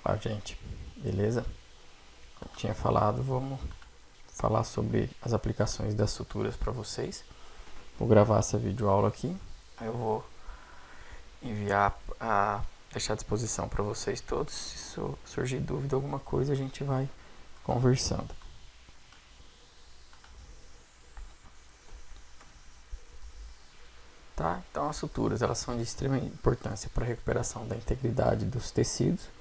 Olá, gente, beleza? Como tinha falado, vamos falar sobre as aplicações das suturas para vocês. Vou gravar essa videoaula aqui, aí eu vou enviar, deixar à disposição para vocês todos. Se surgir dúvida, alguma coisa, a gente vai conversando. Tá? Então, as suturas elas são de extrema importância para a recuperação da integridade dos tecidos,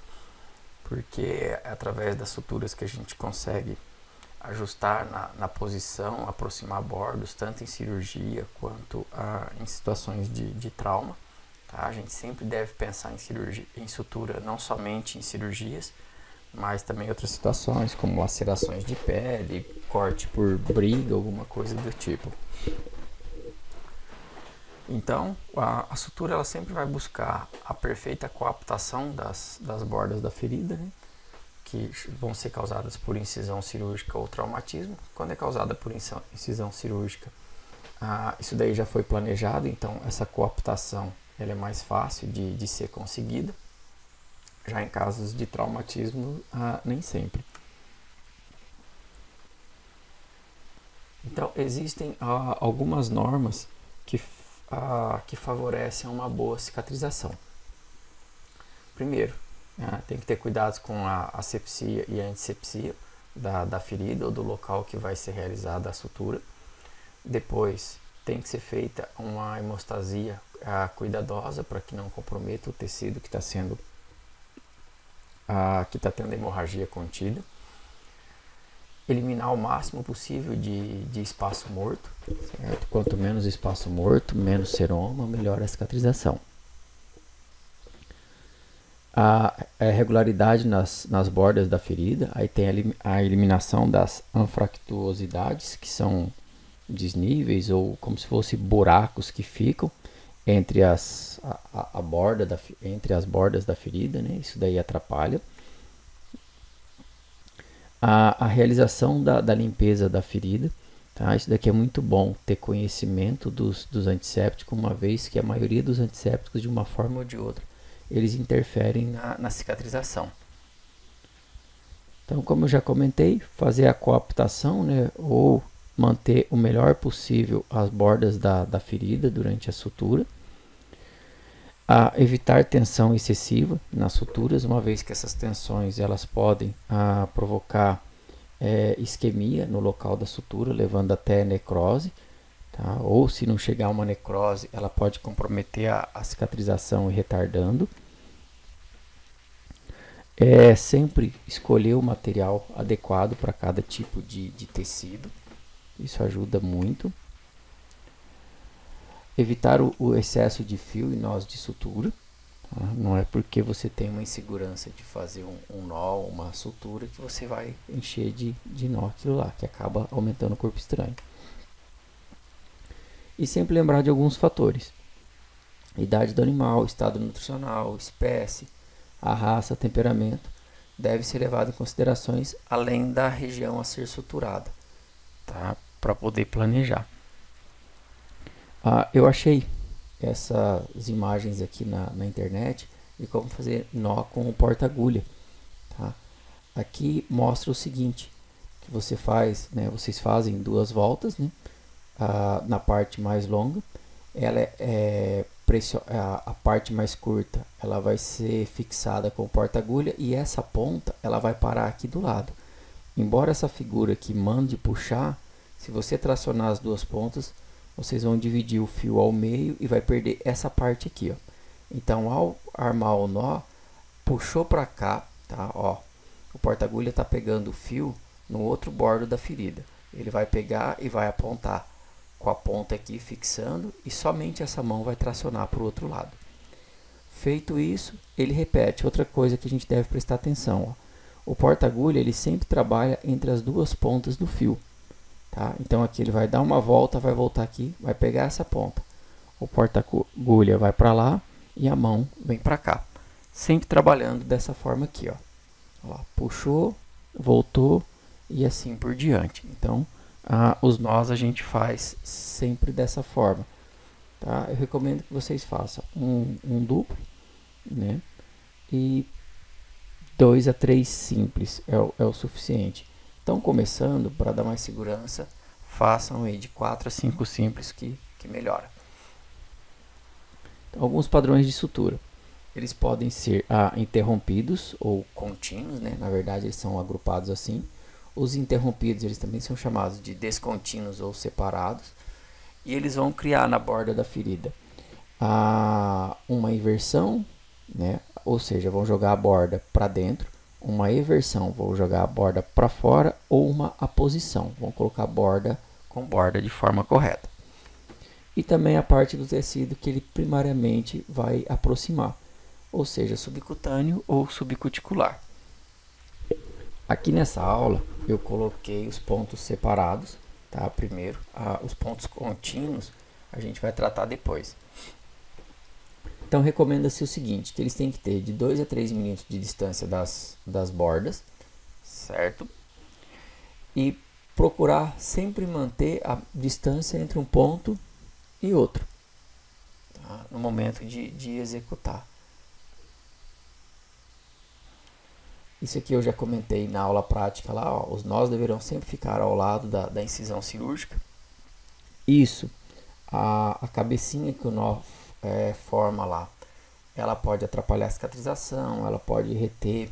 porque é através das suturas que a gente consegue ajustar na posição, aproximar bordos, tanto em cirurgia quanto em situações de trauma. Tá? A gente sempre deve pensar em sutura não somente em cirurgias, mas também em outras situações, como lacerações de pele, corte por briga, alguma coisa do tipo. Então, a sutura ela sempre vai buscar a perfeita coaptação das bordas da ferida, né? Que vão ser causadas por incisão cirúrgica ou traumatismo. Quando é causada por incisão cirúrgica, isso daí já foi planejado, então essa coaptação ela é mais fácil de ser conseguida. Já em casos de traumatismo, nem sempre. Então, existem algumas normas que favorecem uma boa cicatrização. Primeiro, tem que ter cuidados com a asepsia e a antisepsia da ferida ou do local que vai ser realizada a sutura. Depois, tem que ser feita uma hemostasia cuidadosa para que não comprometa o tecido que está tendo hemorragia contida. Eliminar o máximo possível de espaço morto, certo? Quanto menos espaço morto, menos seroma, melhor a cicatrização. A irregularidade nas bordas da ferida, aí tem a eliminação das anfractuosidades, que são desníveis ou como se fossem buracos que ficam entre entre as bordas da ferida, né? Isso daí atrapalha. A realização da limpeza da ferida, tá? Isso daqui é muito bom, ter conhecimento dos antissépticos, uma vez que a maioria dos antissépticos, de uma forma ou de outra, eles interferem na cicatrização. Então, como eu já comentei, fazer a coaptação, né, ou manter o melhor possível as bordas da ferida durante a sutura. Evitar tensão excessiva nas suturas, uma vez que essas tensões elas podem provocar isquemia no local da sutura, levando até necrose. Tá? Ou se não chegar a uma necrose, ela pode comprometer a cicatrização e retardando. Sempre escolher o material adequado para cada tipo de tecido, isso ajuda muito. Evitar o excesso de fio e nós de sutura, tá? Não é porque você tem uma insegurança de fazer um nó, uma sutura, que você vai encher de nó aquilo lá, que acaba aumentando o corpo estranho. E sempre lembrar de alguns fatores: idade do animal, estado nutricional, espécie, a raça, temperamento, deve ser levado em considerações além da região a ser suturada, tá? Para poder planejar. Eu achei essas imagens aqui na internet de como fazer nó com o porta-agulha, tá? Aqui mostra o seguinte, que você faz, né, vocês fazem 2 voltas, né, na parte mais longa, ela a parte mais curta ela vai ser fixada com o porta-agulha e essa ponta ela vai parar aqui do lado. Embora essa figura aqui mande puxar, se você tracionar as 2 pontas, vocês vão dividir o fio ao meio e vai perder essa parte aqui, ó. Então, ao armar o nó, puxou para cá, tá? Ó, o porta-agulha está pegando o fio no outro bordo da ferida. Ele vai pegar e vai apontar com a ponta aqui fixando e somente essa mão vai tracionar para o outro lado. Feito isso, ele repete. Outra coisa que a gente deve prestar atenção, ó. O porta-agulha ele sempre trabalha entre as 2 pontas do fio. Tá? Então aqui ele vai dar uma volta, vai voltar aqui, vai pegar essa ponta. O porta-agulha vai para lá e a mão vem para cá. Sempre trabalhando dessa forma aqui, ó. Ó, puxou, voltou e assim por diante. Então, os nós a gente faz sempre dessa forma. Tá? Eu recomendo que vocês façam um duplo, né? E 2 a 3 simples é o suficiente. Então, começando, para dar mais segurança, façam aí de 4 a 5 simples que melhora. Então, alguns padrões de sutura. Eles podem ser interrompidos ou contínuos, né? Na verdade, eles são agrupados assim. Os interrompidos, eles também são chamados de descontínuos ou separados. E eles vão criar na borda da ferida uma inversão, né? Ou seja, vão jogar a borda para dentro. Uma eversão, vão jogar a borda para fora, ou uma aposição, vão colocar a borda com borda de forma correta. E também a parte do tecido que ele primariamente vai aproximar, ou seja, subcutâneo ou subcuticular. Aqui nessa aula eu coloquei os pontos separados, tá? Primeiro, os pontos contínuos a gente vai tratar depois. Então recomenda-se o seguinte, que eles têm que ter de 2 a 3 milímetros de distância das bordas, certo? E procurar sempre manter a distância entre um ponto e outro, tá? No momento de executar. Isso aqui eu já comentei na aula prática lá, ó, os nós deverão sempre ficar ao lado da incisão cirúrgica. Isso, a cabecinha que o nó forma lá, ela pode atrapalhar a cicatrização, ela pode reter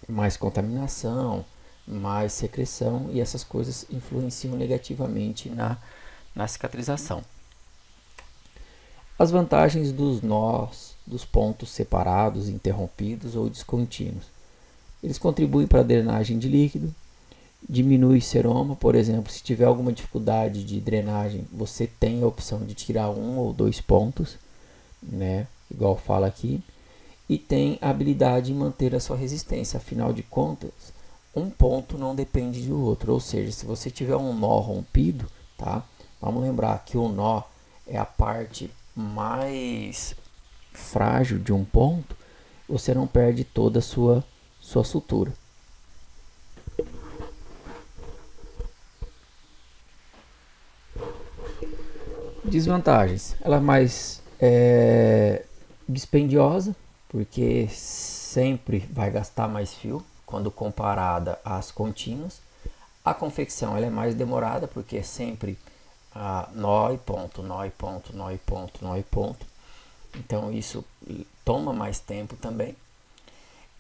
mais contaminação, mais secreção, e essas coisas influenciam negativamente na cicatrização. As vantagens dos nós, dos pontos separados, interrompidos ou descontínuos. Eles contribuem para a drenagem de líquido, diminui seroma, por exemplo, se tiver alguma dificuldade de drenagem, você tem a opção de tirar 1 ou 2 pontos, né? Igual fala aqui, e tem a habilidade em manter a sua resistência. Afinal de contas, um ponto não depende do outro, ou seja, se você tiver um nó rompido, tá? Vamos lembrar que o nó é a parte mais frágil de um ponto, você não perde toda a sua sutura. Desvantagens. Ela é mais dispendiosa, porque sempre vai gastar mais fio quando comparada às contínuas. A confecção ela é mais demorada, porque é sempre nó e ponto, nó e ponto, nó e ponto, nó e ponto. Então isso toma mais tempo também.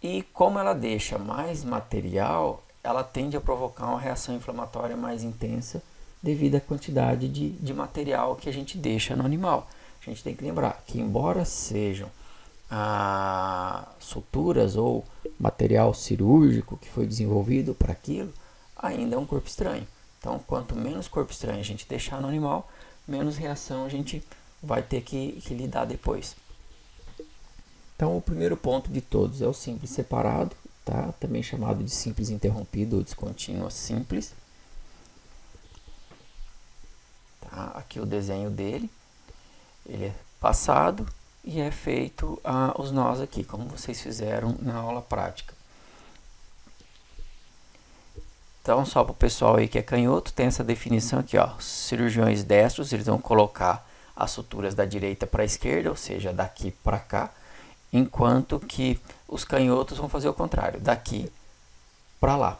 E como ela deixa mais material, ela tende a provocar uma reação inflamatória mais intensa devido à quantidade de material que a gente deixa no animal. A gente tem que lembrar que, embora sejam suturas ou material cirúrgico que foi desenvolvido para aquilo, ainda é um corpo estranho. Então, quanto menos corpo estranho a gente deixar no animal, menos reação a gente vai ter que lidar depois. Então, o primeiro ponto de todos é o simples separado, tá? Também chamado de simples interrompido ou descontínuo simples. Tá? Aqui o desenho dele, ele é passado e é feito os nós aqui, como vocês fizeram na aula prática. Então, só para o pessoal aí que é canhoto, tem essa definição aqui, ó. Cirurgiões destros, eles vão colocar as suturas da direita para a esquerda, ou seja, daqui para cá, enquanto que os canhotos vão fazer o contrário, daqui para lá.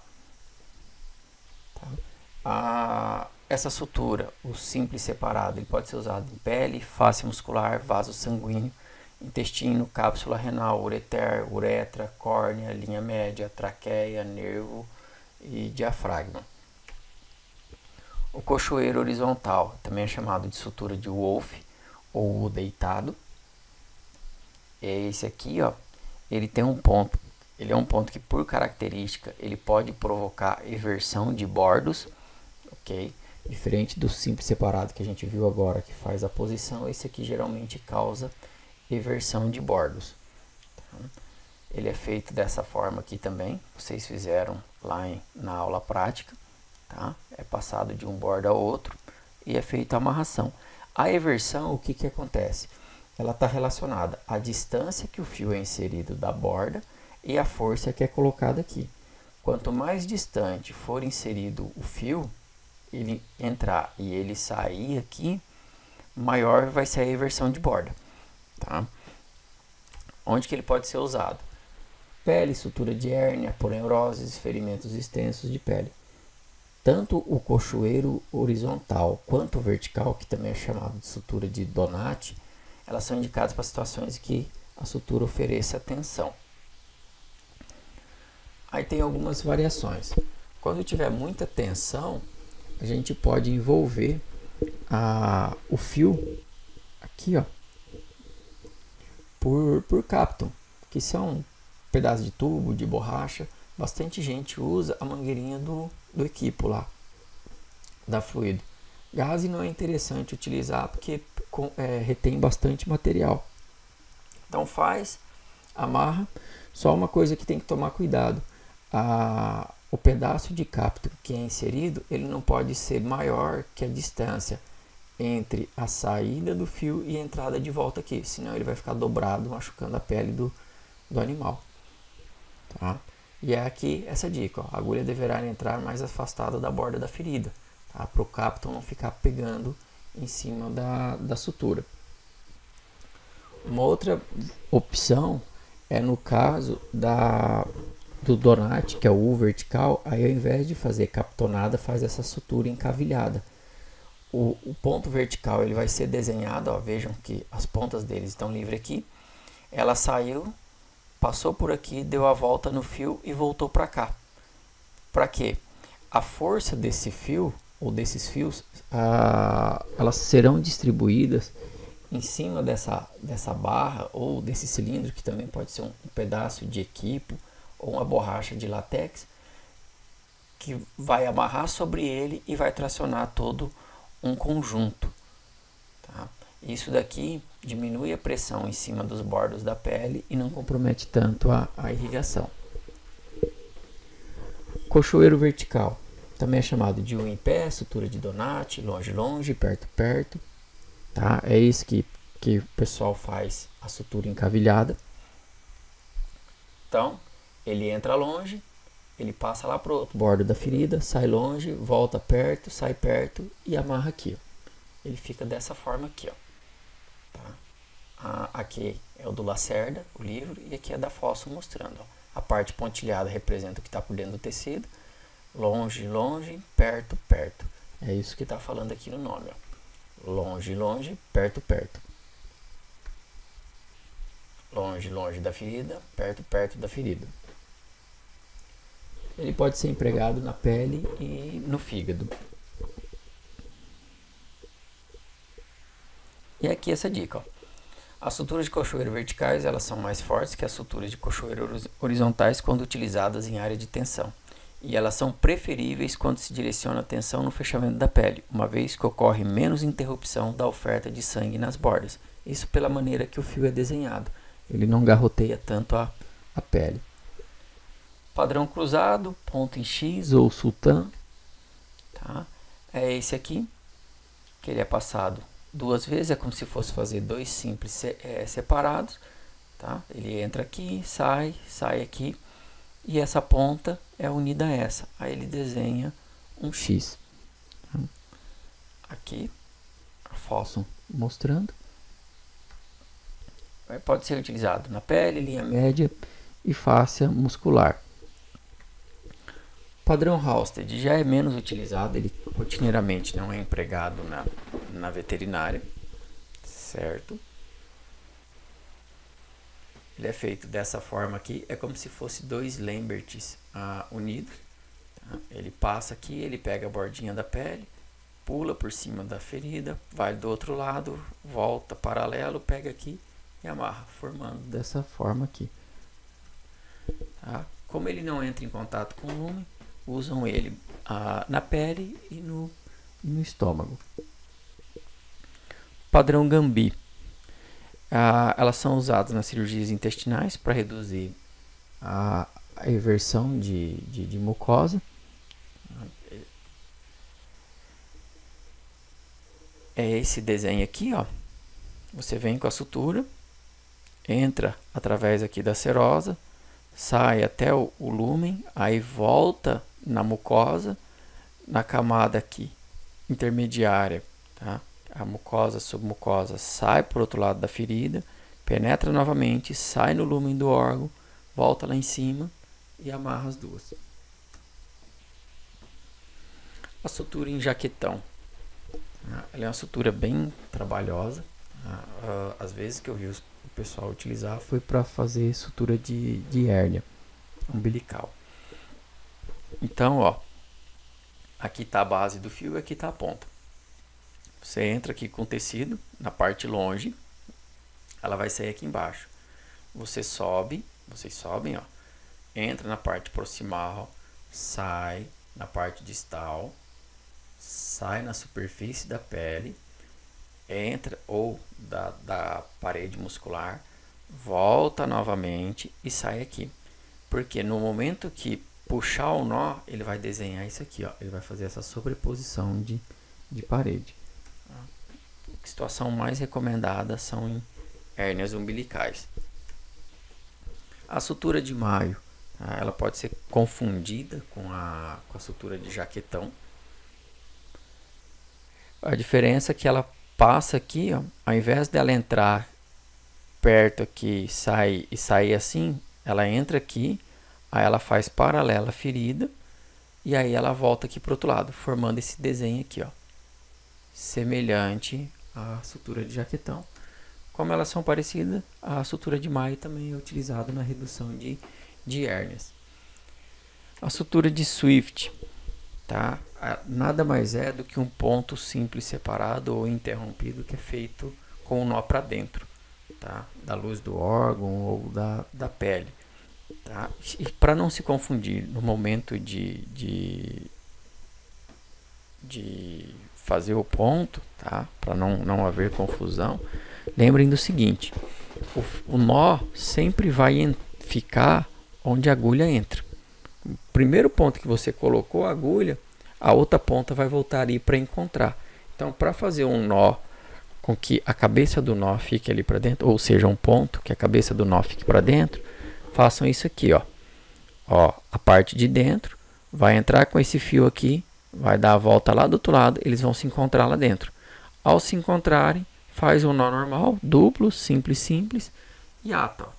Tá? Essa sutura, o simples separado, ele pode ser usado em pele, face muscular, vaso sanguíneo, intestino, cápsula renal, ureter, uretra, córnea, linha média, traqueia, nervo e diafragma. O cochoeiro horizontal, também é chamado de sutura de Wolff ou o deitado. Esse aqui, ó, ele tem um ponto, ele é um ponto que por característica ele pode provocar eversão de bordos, ok? Diferente do simples separado que a gente viu agora, que faz a posição, esse aqui geralmente causa eversão de bordos. Tá? Ele é feito dessa forma aqui também, vocês fizeram lá na aula prática, tá? É passado de um bordo ao outro e é feita a amarração. A eversão, o que que acontece? Ela está relacionada à distância que o fio é inserido da borda e a força que é colocada aqui. Quanto mais distante for inserido o fio, ele entrar e ele sair aqui, maior vai ser a eversão de borda. Tá? Onde que ele pode ser usado? Pele, sutura de hérnia, poneuroses, ferimentos extensos de pele. Tanto o cochoeiro horizontal quanto o vertical, que também é chamado de sutura de Donati, elas são indicadas para situações que a sutura ofereça tensão. Aí tem algumas variações. Quando tiver muita tensão, a gente pode envolver o fio aqui, ó, por Kapton, que são pedaços de tubo, de borracha. Bastante gente usa a mangueirinha do equipo lá, da Fluido. Gaze não é interessante utilizar porque retém bastante material. Então amarra. Só uma coisa que tem que tomar cuidado: o pedaço de Kapton que é inserido, ele não pode ser maior que a distância entre a saída do fio e a entrada de volta aqui, senão ele vai ficar dobrado, machucando a pele do animal. Tá? E é aqui essa dica: ó, a agulha deverá entrar mais afastada da borda da ferida, tá? Para o Kapton não ficar pegando em cima da sutura. Uma outra opção é no caso do Donati, que é o U vertical. Aí ao invés de fazer captonada, faz essa sutura encavilhada. O ponto vertical ele vai ser desenhado, ó, vejam que as pontas deles estão livres aqui. Ela saiu, passou por aqui, deu a volta no fio e voltou para cá. Para quê? A força desse fio ou desses fios, elas serão distribuídas em cima dessa barra ou desse cilindro, que também pode ser um pedaço de equipo ou uma borracha de látex, que vai amarrar sobre ele e vai tracionar todo um conjunto. Tá? Isso daqui diminui a pressão em cima dos bordos da pele e não compromete tanto a irrigação. Cochoeiro vertical também é chamado de U em pé, sutura de Donati, longe, longe, perto, perto. Tá? É isso que o pessoal faz a sutura encavilhada. Então, ele entra longe, ele passa lá para o outro bordo da ferida, sai longe, volta perto, sai perto e amarra aqui. Ó. Ele fica dessa forma aqui. Ó. Tá? Aqui é o do Lacerda, o livro, e aqui é da Fosso mostrando. Ó. A parte pontilhada representa o que está por dentro do tecido. Longe, longe, perto, perto. É isso que está falando aqui no nome. Ó. Longe, longe, perto, perto. Longe, longe da ferida, perto, perto da ferida. Ele pode ser empregado na pele e no fígado. E aqui essa dica, ó. As suturas de cochoeiro verticais, elas são mais fortes que as suturas de cochoeiro horizontais quando utilizadas em área de tensão. E elas são preferíveis quando se direciona a tensão no fechamento da pele, uma vez que ocorre menos interrupção da oferta de sangue nas bordas. Isso pela maneira que o fio é desenhado. Ele não garroteia tanto a pele. Padrão cruzado, ponto em X ou sultã, tá? É esse aqui, que ele é passado duas vezes, é como se fosse fazer dois simples separados, tá? Ele entra aqui, sai aqui, e essa ponta é unida a essa. Aí ele desenha um X. Tá? Aqui, a Fosso mostrando. Pode ser utilizado na pele, linha média e fáscia muscular. Padrão Halsted já é menos utilizado, ele rotineiramente não é empregado na veterinária, certo? Ele é feito dessa forma aqui, é como se fosse dois Lamberts unidos. Tá? Ele passa aqui, ele pega a bordinha da pele, pula por cima da ferida, vai do outro lado, volta paralelo, pega aqui e amarra, formando dessa forma aqui. Tá? Como ele não entra em contato com o lume, usam ele na pele e no estômago. Padrão Gambi. Elas são usadas nas cirurgias intestinais para reduzir a eversão de mucosa. É esse desenho aqui, ó. Você vem com a sutura, entra através aqui da serosa, sai até o lúmen, aí volta na mucosa, na camada aqui intermediária, tá? A mucosa, submucosa sai por outro lado da ferida, penetra novamente, sai no lúmen do órgão, volta lá em cima e amarra as duas. A sutura em jaquetão, ela é uma sutura bem trabalhosa. Às vezes que eu vi o pessoal utilizar foi para fazer sutura de hérnia umbilical. Então, ó, aqui está a base do fio e aqui está a ponta. Você entra aqui com o tecido na parte longe, ela vai sair aqui embaixo. Vocês sobem, ó, entra na parte proximal, sai na parte distal, sai na superfície da pele, entra ou da parede muscular, volta novamente e sai aqui. Porque no momento que puxar o nó, ele vai desenhar isso aqui, ó, ele vai fazer essa sobreposição de parede. A situação mais recomendada são em hérnias umbilicais. A sutura de maio, ela pode ser confundida com a sutura de jaquetão. A diferença é que ela passa aqui, ó, ao invés dela entrar perto aqui e sair assim, ela entra aqui, aí ela faz paralela à ferida e aí ela volta aqui para o outro lado, formando esse desenho aqui, ó, semelhante à sutura de jaquetão. Como elas são parecidas, a sutura de maio também é utilizada na redução de hérnias. A sutura de Swift, tá? Nada mais é do que um ponto simples separado ou interrompido que é feito com o nó para dentro, tá? Da luz do órgão ou da pele, tá? E para não se confundir no momento de fazer o ponto, tá? Para não haver confusão, lembrem do seguinte: o nó sempre vai ficar onde a agulha entra. O primeiro ponto que você colocou a agulha, a outra ponta vai voltar ali para encontrar. Então, para fazer um nó com que a cabeça do nó fique ali para dentro, ou seja, um ponto que a cabeça do nó fique para dentro, façam isso aqui, ó. Ó, a parte de dentro vai entrar com esse fio aqui, vai dar a volta lá do outro lado, eles vão se encontrar lá dentro. Ao se encontrarem, faz um nó normal, duplo, simples e ata. Ó.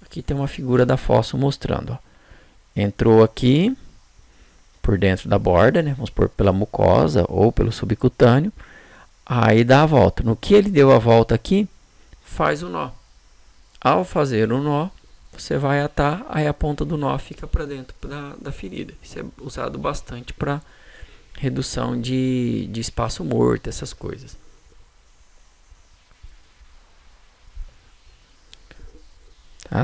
Aqui tem uma figura da fossa mostrando, ó. Entrou aqui por dentro da borda, né? Vamos por pela mucosa ou pelo subcutâneo. Aí dá a volta. No que ele deu a volta aqui, faz o nó. Ao fazer o nó, você vai atar, aí a ponta do nó fica para dentro da ferida. Isso é usado bastante para redução de espaço morto, essas coisas.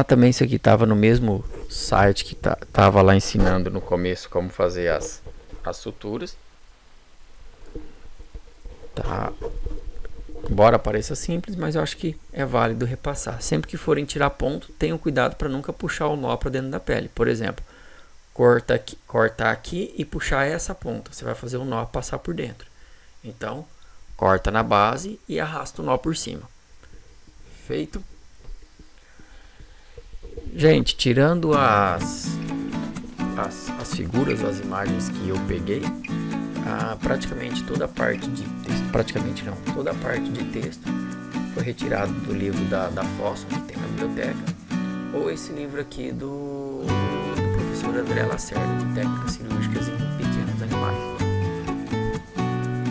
Também isso aqui estava no mesmo site que estava lá ensinando no começo como fazer as suturas. Tá. Embora pareça simples, mas eu acho que é válido repassar. Sempre que forem tirar ponto, tenham cuidado para nunca puxar o nó para dentro da pele. Por exemplo, cortar aqui e puxar essa ponta. Você vai fazer o nó passar por dentro. Então, corta na base e arrasta o nó por cima. Feito. Gente, tirando as figuras, as imagens que eu peguei, praticamente toda a parte de texto, toda a parte de texto foi retirada do livro da Fosson, que tem na biblioteca, ou esse livro aqui do professor André Lacerda, de técnicas cirúrgicas em pequenos animais.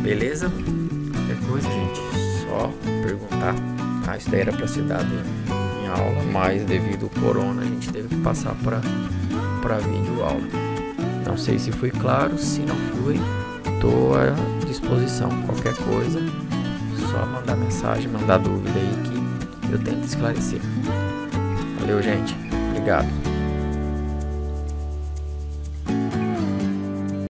Beleza? Qualquer coisa, gente, só perguntar. Isso daí era para ser dado em aula, mas devido ao corona a gente teve que passar para vídeo aula. Não sei se foi claro, se não foi, estou à disposição. Qualquer coisa, só mandar mensagem, mandar dúvida aí que eu tento esclarecer. Valeu, gente. Obrigado.